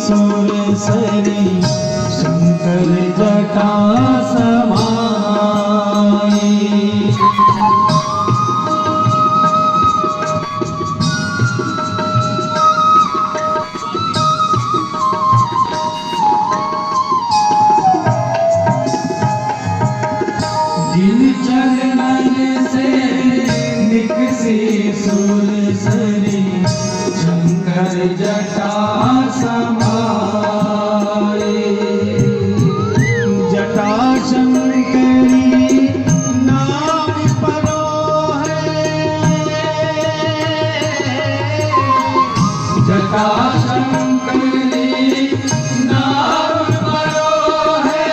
सुरसरी शंकर जटा समाई। जिन चरणन से निकसी सुरसरी शंकर जटा समाए। जटा शंकरी नाम परो है, जटा शंकरी नाम परो है,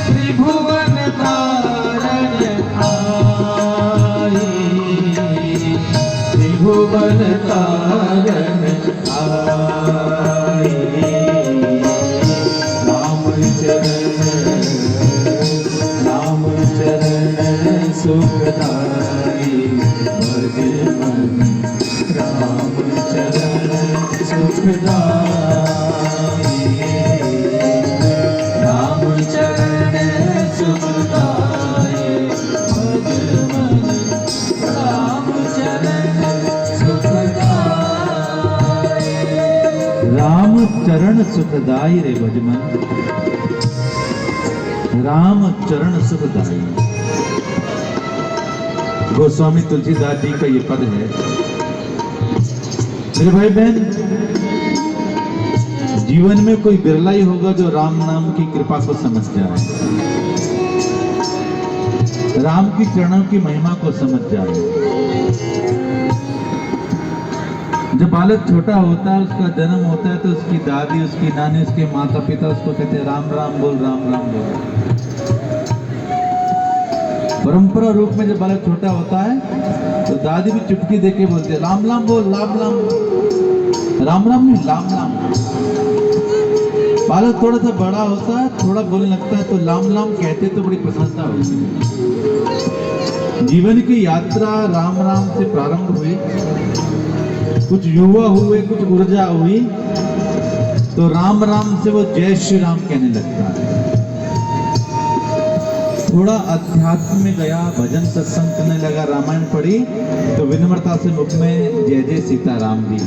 त्रिभुवन तारण आए, त्रिभुवन तारण आए। राम चरण सुखदाई भज मन, राम चरण सुखदाई, राम चरण सुखदाई भज मन, राम चरण सुखदाई। राम चरण सुखदाई रे भजमन, राम चरण सुखदाई। गोस्वामी तुलसीदास जी का ये पद है। मेरे भाई बहन, जीवन में कोई बिरला ही होगा जो राम नाम की कृपा को समझ जाए, राम की चरणों की महिमा को समझ जाए। जब बालक छोटा होता है, उसका जन्म होता है, तो उसकी दादी, उसकी नानी, उसके माता पिता उसको कहते हैं राम राम बोल, राम राम बोल। परंपरा रूप में जब बालक छोटा होता है तो दादी भी चुटकी देके बोलते हैं राम राम बोल, राम राम, राम राम नहीं राम राम। बालक थोड़ा सा बड़ा होता है, थोड़ा बोलने लगता है, तो राम राम कहते तो बड़ी प्रसन्नता होती है। जीवन की यात्रा राम राम से प्रारंभ हुई, कुछ युवा हुए, कुछ ऊर्जा हुई, तो राम राम से वो जय श्री राम कहने लगता है। थोड़ा अध्यात्म में गया, भजन सत्संग करने लगा, रामायण पढ़ी, तो विनम्रता से मुख में जय जय सीताराम जी।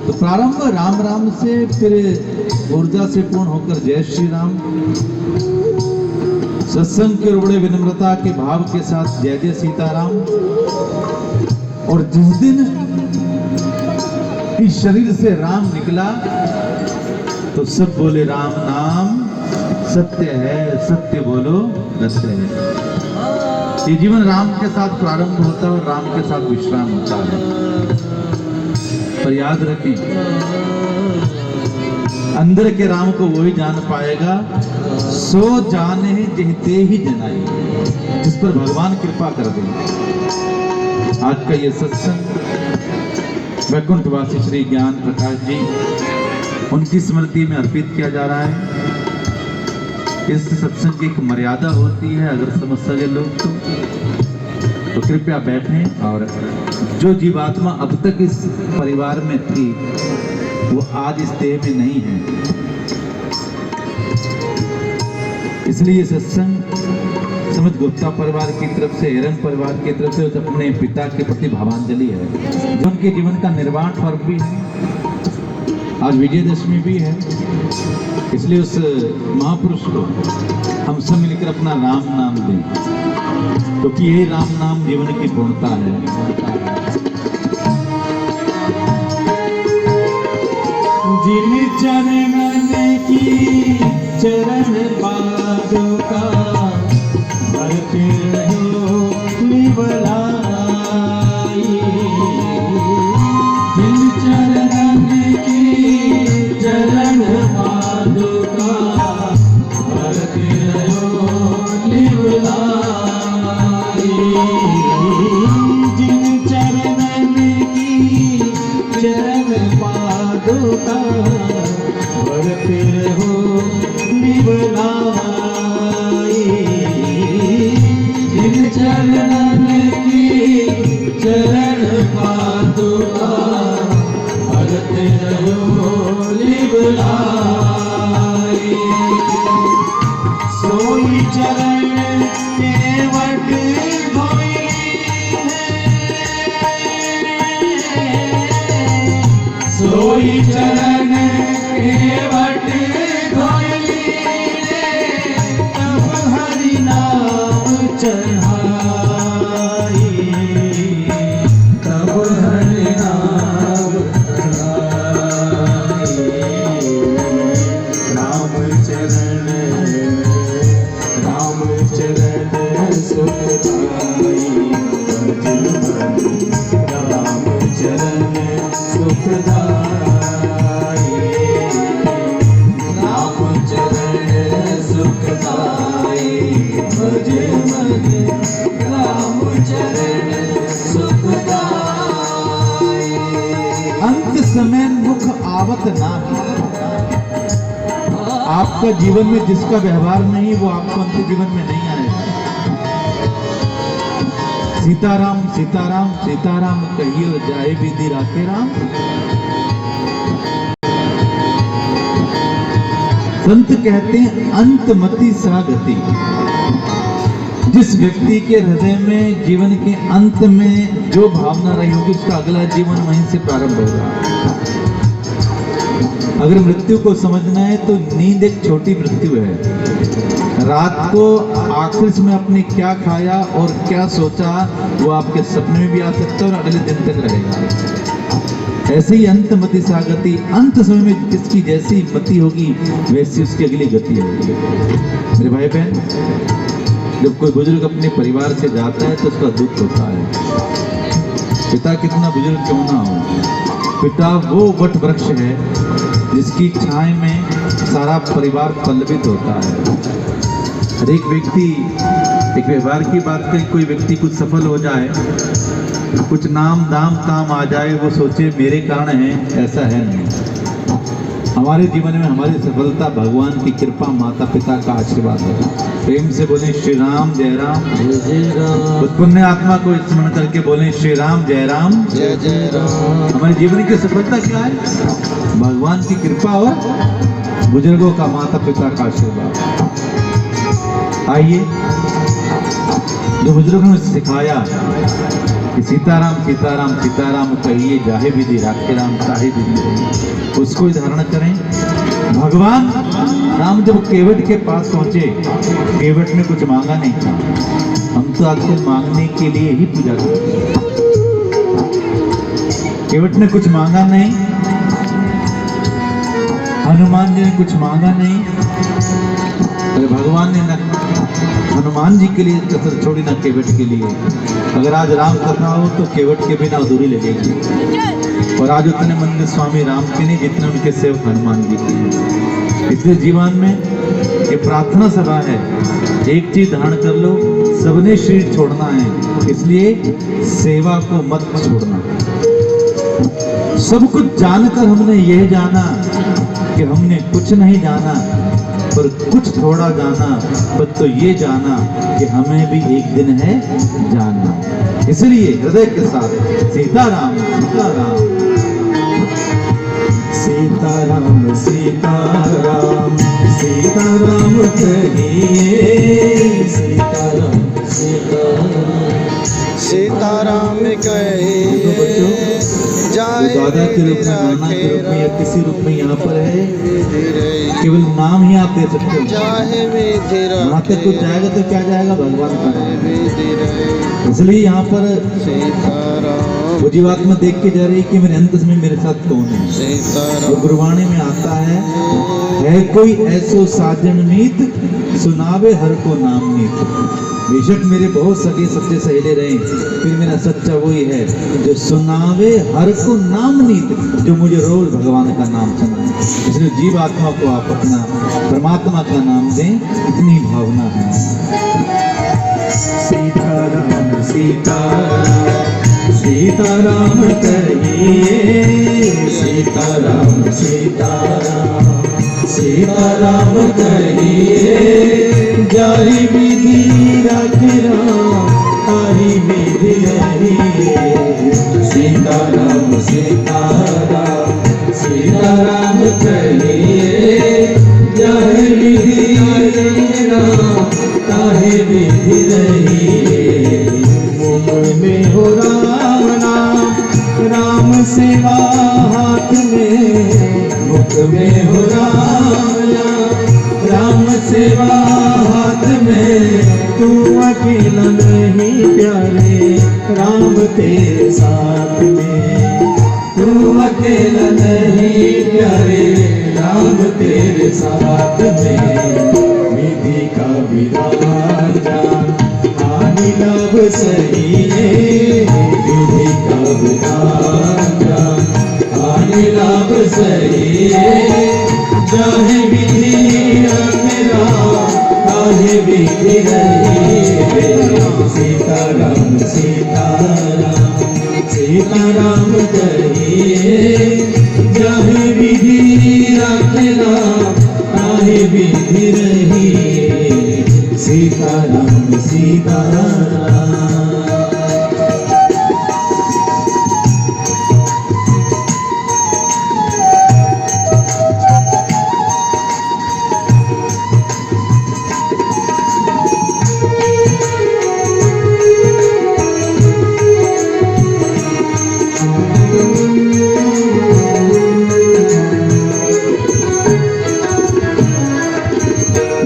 तो प्रारंभ राम राम से, फिर ऊर्जा से पूर्ण होकर जय श्री राम, सत्संग के बड़े विनम्रता के भाव के साथ जय जय सीताराम। और जिस दिन इस शरीर से राम निकला तो सब बोले राम नाम सत्य है, सत्य बोलो सत्य है। ये जीवन राम के साथ प्रारंभ होता है और राम के साथ विश्राम होता है। पर याद रखें, अंदर के राम को वही जान पाएगा, सो जाने जहते ही जनाई, जिस पर भगवान कृपा कर दे। आज का ये सत्संग वैकुंठवासी श्री ज्ञान प्रकाश जी, उनकी स्मृति में अर्पित किया जा रहा है। इस सत्संग की एक मर्यादा होती है, अगर समझ सके लोग तो कृपया बैठें। और जो जीवात्मा अब तक इस परिवार में थी वो आज इस देह में नहीं है, इसलिए ये सत्संग समझ गुप्ता परिवार की तरफ से, हिरन परिवार की तरफ से अपने पिता के प्रति भावांजलि है। उनके जीवन का निर्वाण पर्व भी है, आज विजयदशमी भी है, इसलिए उस महापुरुष को हम सब मिलकर अपना राम नाम दें, क्योंकि यही राम नाम जीवन की पूर्णता है। जिन चरणन की चरण पादुका भरते रहो निवलाई। जिन चरणन की चरण पादुका भरते रहो निवलाई। जिन चरणन की चरण पादुका भरते रहो निवलाई। कोई चरण केवट धोई तब हरि नाम चढ़ाई तब हरि नाम चढ़ाई राम चरण सुखदाई राम चरण सुखदाई राम चरण सुखदाई भजे मन राम चरण सुखदाई। अंत समय मुख आवत ना, आपका जीवन में जिसका व्यवहार नहीं वो आपको अंत जीवन में नहीं आएगा। सीताराम सीताराम सीताराम कहियो जाए विधि राखे राम। संत कहते हैं अंतमति सागति। जिस व्यक्ति के हृदय में जीवन के अंत में जो भावना रही होगी उसका अगला जीवन वहीं से प्रारंभ होगा। अगर मृत्यु को समझना है तो नींद एक छोटी मृत्यु है। रात को आखिर में अपने क्या खाया और क्या सोचा वो आपके सपने में भी आ सकता है और अगले दिन तक रहेगा। ऐसे ही अंतमति सागति, अंत समय में जिसकी जैसी मति होगी वैसी उसकी अगली गति होगी। मेरे भाई बहन, जब कोई बुजुर्ग अपने परिवार से जाता है तो उसका दुख होता है। पिता कितना बुजुर्ग क्यों ना हो, पिता वो वट वृक्ष है जिसकी छाया में सारा परिवार पल्लवित होता है। हर एक व्यक्ति, एक व्यवहार की बात करें, कोई व्यक्ति कुछ सफल हो जाए, कुछ नाम दाम काम आ जाए, वो सोचे मेरे कारण है, ऐसा है नहीं। हमारे जीवन में हमारी सफलता भगवान की कृपा, माता पिता का आशीर्वाद है। प्रेम से बोले श्री राम जय राम जय राम। पुण्य आत्मा को स्मरण करके बोले श्री राम जय राम जय जय राम। हमारे जीवन की सफलता क्या है? भगवान की कृपा और बुजुर्गों का, माता पिता का आशीर्वाद। आइए, जो बुजुर्गों ने सिखाया कि सीताराम सीताराम सीताराम कहिए जाहे विधि राखे राम ताहे विधि, उसको धारण करें। भगवान राम जब केवट के पास पहुंचे, केवट ने कुछ मांगा नहीं था। हम तो आजकल मांगने के लिए ही पूजा करते हैं। केवट ने कुछ मांगा नहीं, हनुमान जी ने कुछ मांगा नहीं, अरे भगवान ने न हनुमान जी के लिए कसर छोड़ी ना केवट के लिए। अगर आज राम कथा हो तो केवट के बिना अधूरी लगेगी। और आज उतने मंदिर स्वामी राम के नहीं जितने उनके सेवक हनुमान जी के। इसलिए जीवन में ये प्रार्थना सभा है, एक चीज धारण कर लो, सबने शरीर छोड़ना है, इसलिए सेवा को मत छोड़ना। सब कुछ जानकर हमने यह जाना कि हमने कुछ नहीं जाना, पर कुछ थोड़ा जाना, पर तो ये जाना कि हमें भी एक दिन है जानना। इसलिए हृदय के साथ सीताराम सीताराम सीताराम सीताराम सीताराम कहिए सीताराम सीताराम सीताराम कहिए जाए दादा के रूप में, नाना के रूप में या किसी रूप में यहाँ पर है, केवल नाम ही आप दे सकते हो। वहाँ तक कुछ जाएगा तो क्या जाएगा, भगवान का नाम। इसलिए यहाँ पर वो जीवात्मा देख के जा रही कि मेरे अंत में मेरे साथ कौन है। वो गुरबाणी में आता है कोई ऐसो साजन मीत सुनावे हर को नाम नीत। बेशक मेरे बहुत सगे सच्चे सहेले रहे, फिर मेरा सच्चा वही है जो सुनावे हर को नाम नीत, जो मुझे रोज भगवान का नाम सुनाए। इसलिए जीव आत्मा को आप अपना परमात्मा का नाम दें, इतनी भावना है। सीताराम सीताराम सीताराम कहिए सीताराम सीताराम सीताराम कहिए जाहि विधि राखे राम ताहि विधि रहिए। सीताराम सीताराम सीताराम कहिए जाहि विधि राखे राम ताहि विधि रहिए। मुख में हो राम नाम राम सेवा हाथ में मुख में हो राम सेवा हाथ में तू अकेला नहीं प्यारे राम तेरे साथ में तू अकेला नहीं प्यारे राम तेरे साथ में विधि का विधान जान हानि लाभ सही है विधि का विधान जान हानि लाभ सही है चाहे विधि मेरा काहे विधि रही सीताराम सीताराम सीताराम कहिए चाहे विधि रखना काहे विधि रही सीताराम सीताराम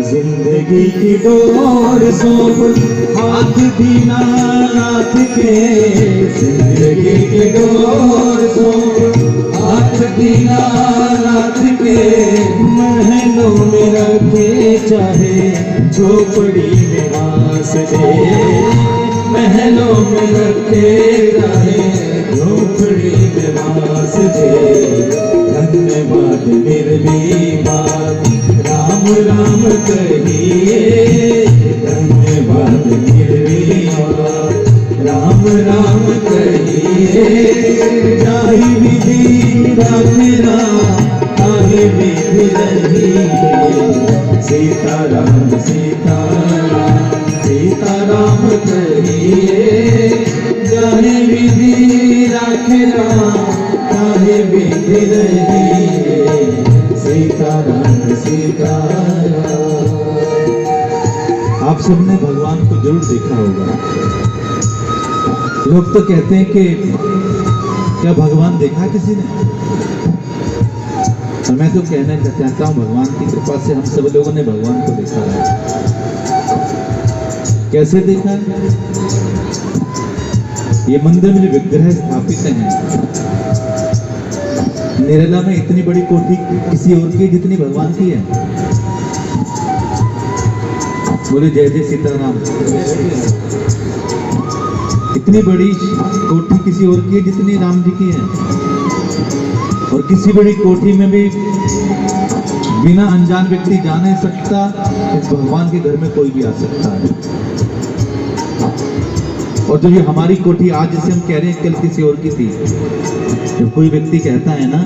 जिंदगी की डोर सौंप हाथ दीनानाथ के जिंदगी की डोर सौंप हाथ दीनानाथ के महलों में रखे चाहे झोपड़ी में वास दे महलों में रखे रहे झोपड़ी में वास दे धन्यवाद निर्विवाद राम राम कहिए धन्यवाद निर्विवाद राम राम कहिए जाहि विधि मेरा काहे विधि रही सीताराम सीताराम सीताराम कहिए जाहे विधि रखना काहे विधि रही सीताराम सीताराम। आप सबने भगवान को जरूर देखा होगा। लोग तो कहते हैं कि क्या भगवान देखा किसी ने? और मैं तो कहना चाहता हूँ भगवान की कृपा से हम सब लोगों ने भगवान को देखा है। कैसे देखा है? ये मंदिर में जो विग्रह स्थापित हैं, निराला में इतनी बड़ी कोठी किसी और की जितनी भगवान की है। बोले जय जय सीताराम। इतनी बड़ी कोठी किसी और की है जितनी राम जी की है। और किसी बड़ी कोठी में भी बिना अनजान व्यक्ति जा नहीं सकता, इस भगवान के घर में कोई भी आ सकता है। और जो ये हमारी कोठी आज जिसे हम कह रहे हैं कल किसी और की थी। जब कोई व्यक्ति कहता है ना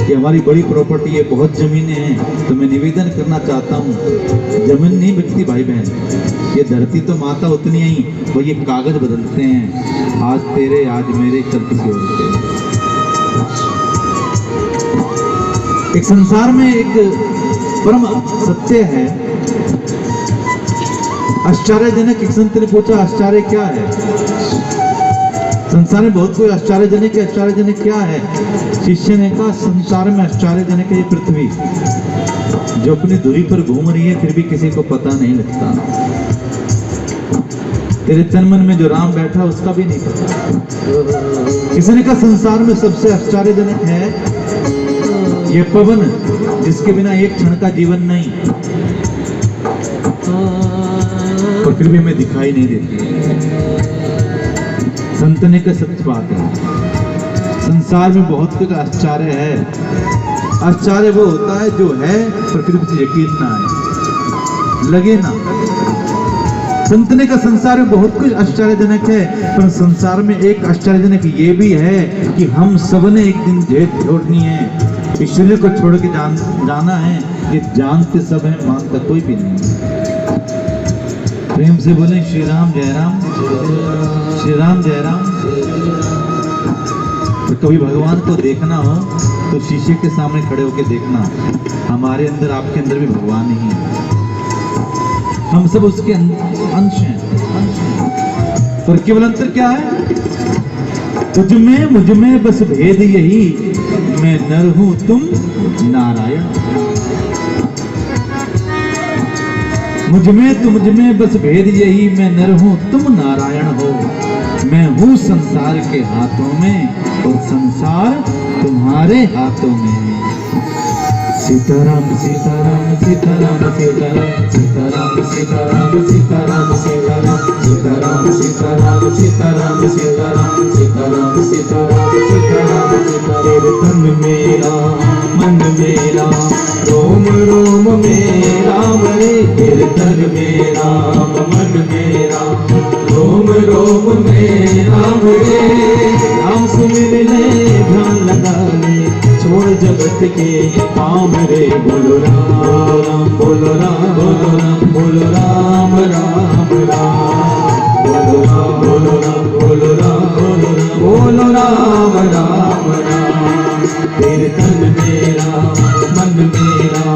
कि हमारी बड़ी प्रॉपर्टी है, बहुत जमीनें हैं, तो मैं निवेदन करना चाहता हूँ, जमीन नहीं बिकती भाई बहन, ये धरती तो माता उतनी ही, वो ये कागज बदलते हैं, आज तेरे आज मेरे कल किसी और के। एक संसार में एक परम सत्य है। आश्चर्यजनक एक संत ने पूछा आश्चर्य क्या है? संसार में बहुत कोई आश्चर्यजनक है, आश्चर्यजनक क्या है? शिष्य ने कहा संसार में आश्चर्यजनक है ये पृथ्वी, जो अपनी दूरी पर घूम रही है फिर भी किसी को पता नहीं लगता। तेरे तन मन में जो राम बैठा उसका भी नहीं पता। किसी ने कहा संसार में सबसे आश्चर्यजनक है ये पवन, जिसके बिना एक क्षण का जीवन नहीं, और फिर भी हमें दिखाई नहीं देती। संत ने का सत्य बात है। संसार में बहुत कुछ आश्चर्य है। आश्चर्य वो होता है जो है पर फिर कुछ यकीन ना आए, लगे ना। संत ने का संसार में बहुत कुछ आश्चर्यजनक है, पर संसार में एक आश्चर्यजनक ये भी है कि हम सबने एक दिन जेठ छोड़नी है, इस शरीर को छोड़ के जाना है। ये जानते सब है, मानता कोई भी नहीं। प्रेम से बोले श्री राम जय राम, श्री राम जय राम। तो कभी भगवान को देखना हो तो शीशे के सामने खड़े होकर देखना, हमारे अंदर आपके अंदर भी भगवान ही है। हम सब उसके अंश हैं। पर केवल अंतर क्या है? तुझ में बस भेद यही, मैं नर हूं तुम नारायण। मुझ में बस भेद यही, मैं नर हूं तुम नारायण हो। मैं हूं संसार के हाथों में और संसार तुम्हारे हाथों में। सीताराम सीताराम सीताराम सीताराम सीताराम सीताराम सीताराम सीताराम सीताराम सीताराम सीताराम सीताराम सीताराम सीताराम सीताराम तेरे तन मेरा मन मेरा रोम रोम मेरा रे। तेरे तन मेरा मन मेरा रोम रोम मेरा रे। राम सुमिर ले ध्यान लगा ले, छोड़ जगत के काम रे। बोलो राम बोलो राम बोलो राम बोलो राम राम राम। बोलो राम बोलो राम बोलो राम बोलो राम बोलो राम राम राम। तेरे तन मेरा मन मेरा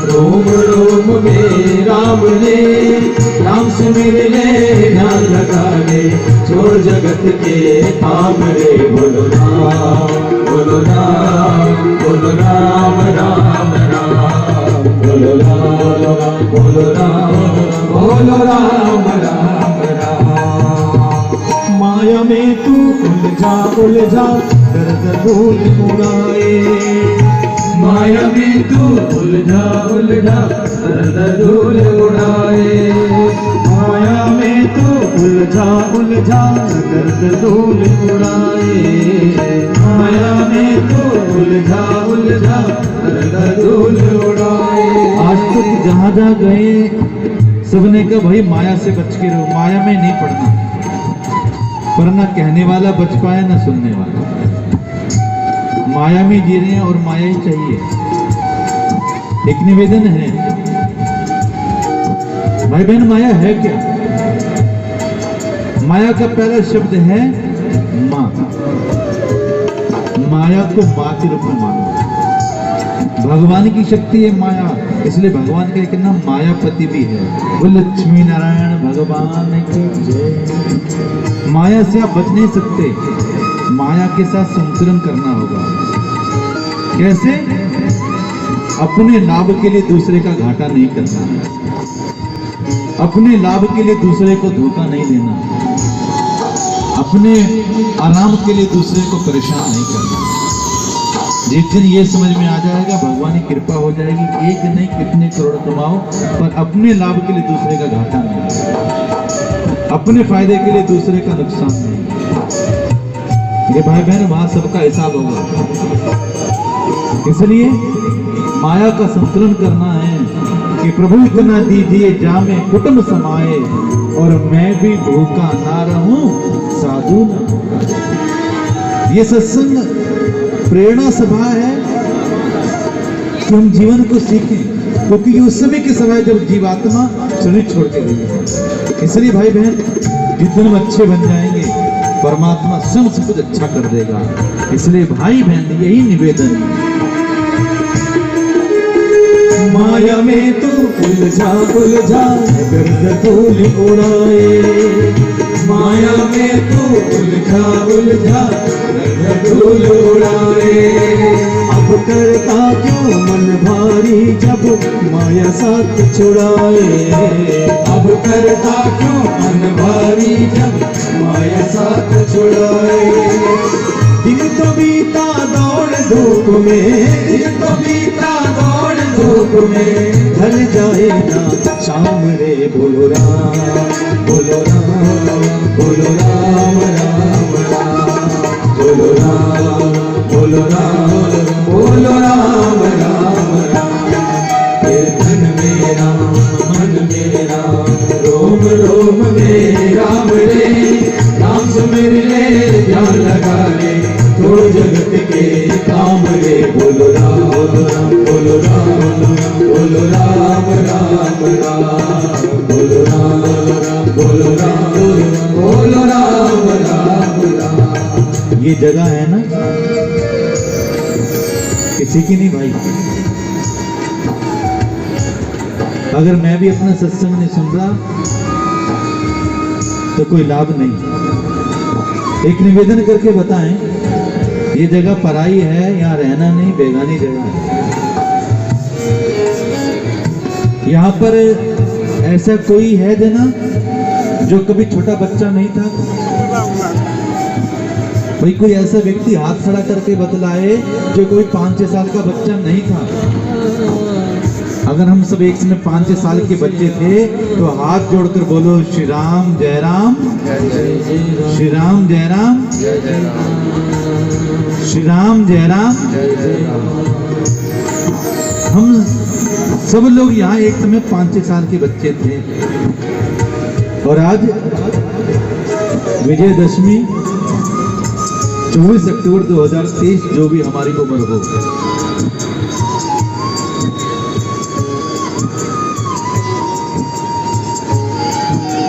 रोम रोम मेरा रे। राम सुमिर ले ध्यान लगा ले, छोड़ जगत के काम रे। बोलो राम बोलो राम बोलो राम राम राम। बोलो राम बोलो राम बोलो राम राम राम। माया में तू उलझा दर्द भूल उड़ाए। माया में तू उलझा दर्द धूल उड़ाए। माया में तू उलझा दर्द धूल उड़ाए। माया में तू उलझा दर्द धूल उड़ाए। आज तक जहाँ जहाँ गए सबने कहा भाई माया से बच के रहो, माया में नहीं पड़ना। पर ना कहने वाला बच पाया ना सुनने वाला। माया में जी रहे हैं और माया ही चाहिए। एक निवेदन है भाई बहन, माया है क्या? माया का पहला शब्द है मां। माया को मां के रूप में मानो। भगवान की शक्ति है माया, इसलिए भगवान का एक नाम मायापति भी है। वो लक्ष्मी नारायण भगवान की जय। माया से आप बच नहीं सकते, माया के साथ संतुलन करना होगा। कैसे? अपने लाभ के लिए दूसरे का घाटा नहीं करना, अपने लाभ के लिए दूसरे को धोखा नहीं देना, अपने आराम के लिए दूसरे को परेशान नहीं करना। जिस दिन ये समझ में आ जाएगा भगवान की कृपा हो जाएगी। एक नहीं कितने करोड़ कमाओ पर अपने लाभ के लिए दूसरे का घाटा नहीं, अपने फायदे के लिए दूसरे का नुकसान नहीं। ये भाई बहन वहां सबका हिसाब होगा। इसलिए माया का संतुलन करना है कि प्रभु इतना दीजिए जामे कुटुंब समाए, और मैं भी भूखा ना रहूं साधु न। ये सत्संग प्रेरणा सभा है कि हम जीवन को सीखें, क्योंकि उस समय के समय जब जीवात्मा शरीर छोड़ के गई है। इसलिए भाई बहन जितने हम अच्छे बन जाएंगे परमात्मा स्वयं से कुछ अच्छा कर देगा। इसलिए भाई बहन यही निवेदन है। माया में तू उलझा दर्द धूल उड़ाए। माया में तू उलझा दर्द धूल उड़ाए। अब करता क्यों मन भारी जब माया साथ छुड़ाए। अब करता क्यों मन भारी जब माया साथ छुड़ाए। दिन तो बीता दौड़ धूप में, दिन तो बीता दौड़ धूप में, ढल जाए ना शाम रे। बोलो राम बोलो राम बोलो राम राम राम। बोलो राम बोलो राम बोलो राम राम राम। तेरे तन मेरा मन मेरा रोम रोम मेरा रे। राम सुमिर ले ध्यान लगा ले, छोड़ जगत के काम रे। बोलो राम बोलो राम बोलो राम बोलो राम राम राम। बोलो राम बोलो राम बोलो राम राम राम। ये जगह है ना किसी की नहीं भाई। अगर मैं भी अपना सत्संग नहीं सुन रहा तो कोई लाभ नहीं। एक निवेदन करके बताएं, ये जगह पराई है, यहाँ रहना नहीं, बेगानी जगह है। यहाँ पर ऐसा कोई है जना जो कभी छोटा बच्चा नहीं था? भाई कोई ऐसा व्यक्ति हाथ खड़ा करके बतलाए जो कोई 5-6 साल का बच्चा नहीं था? अगर हम सब एक समय 5-6 साल के बच्चे थे तो हाथ जोड़कर बोलो श्री राम जय राम, श्री राम जय राम, श्री राम जय राम। हम सब लोग यहाँ एक समय 5-6 साल के बच्चे थे और आज विजयदशमी 24 अक्टूबर 2023 जो भी हमारी उम्र हो,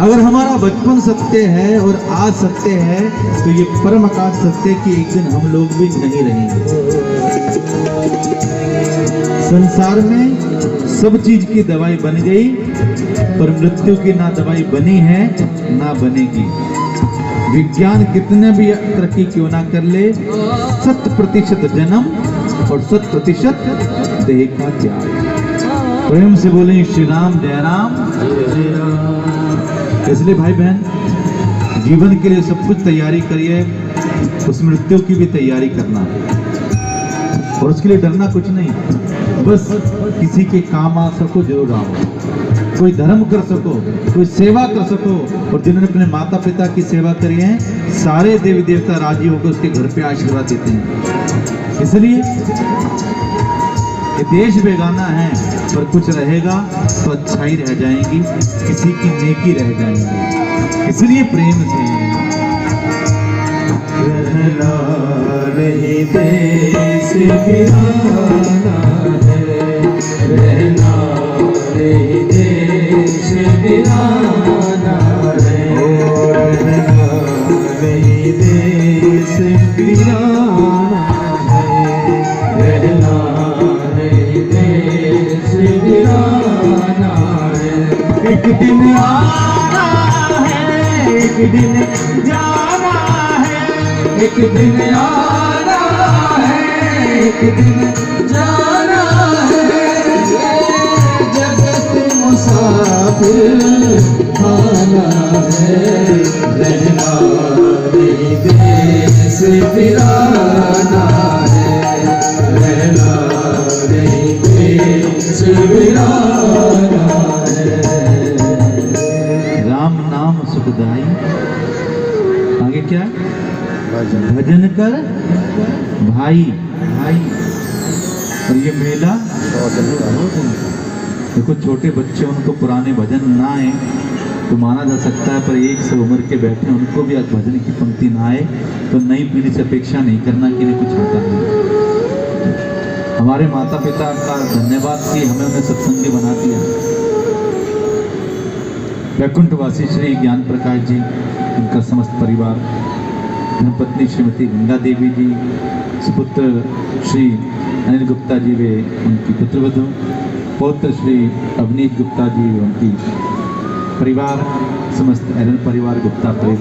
अगर हमारा बचपन सत्य है और आज सत्य है तो ये परम आकाश सत्य कि एक दिन हम लोग भी नहीं रहेंगे। संसार में सब चीज की दवाई बन गई पर मृत्यु की ना दवाई बनी है ना बनेगी। विज्ञान कितने भी तरक्की क्यों ना कर ले, 100% जन्म और 100% देह का त्याग। प्रेम से बोले श्री राम जय राम। इसलिए भाई बहन जीवन के लिए सब कुछ तैयारी करिए, उस मृत्यु की भी तैयारी करना और उसके लिए डरना कुछ नहीं, बस किसी के काम आ सको जरूर आओ, कोई धर्म कर सको, कोई सेवा कर सको। और जिन्होंने अपने माता पिता की सेवा करी है सारे देवी देवता राजी होकर उसके घर पे आशीर्वाद देते हैं। इसलिए ये देश बेगाना है पर कुछ रहेगा तो अच्छाई रह जाएंगी, किसी की नेकी रह जाएंगी। इसलिए प्रेम से रहना नहीं देश बिराना है, रहना नहीं देश बिराना है, रहना नहीं देश बिराना है, रहना नहीं देश बिराना है। एक दिन आना है, एक दिन जाना है, एक दिन आना है, एक दिन जाना है। जगत मुसाफिर आना है, रहना नहीं देश बिराना है, रहना नहीं देश बिराना है। राम नाम सुखदाई, आगे क्या? भजन कर भाई भाई। और ये मेला देखो, छोटे बच्चे उनको पुराने भजन ना आए तो माना जा सकता है, पर 100 उम्र के बैठे उनको भी आज भजन की पंक्ति ना आए तो नई पीढ़ी से अपेक्षा नहीं करना कि इन्हें कुछ आता नहीं। हमारे माता पिता का धन्यवाद कि हमें उन्हें सत्संगी बना दिया। वैकुंठवासी श्री ज्ञान प्रकाश जी, उनका समस्त परिवार, धर्मपत्नी श्रीमती गंगा देवी जी, सुपुत्र श्री अनिल गुप्ता जी वे उनकी पुत्रवधू, पौत्र श्री अवनीत गुप्ता जी उनकी परिवार, समस्त एरन परिवार, गुप्ता परिवार।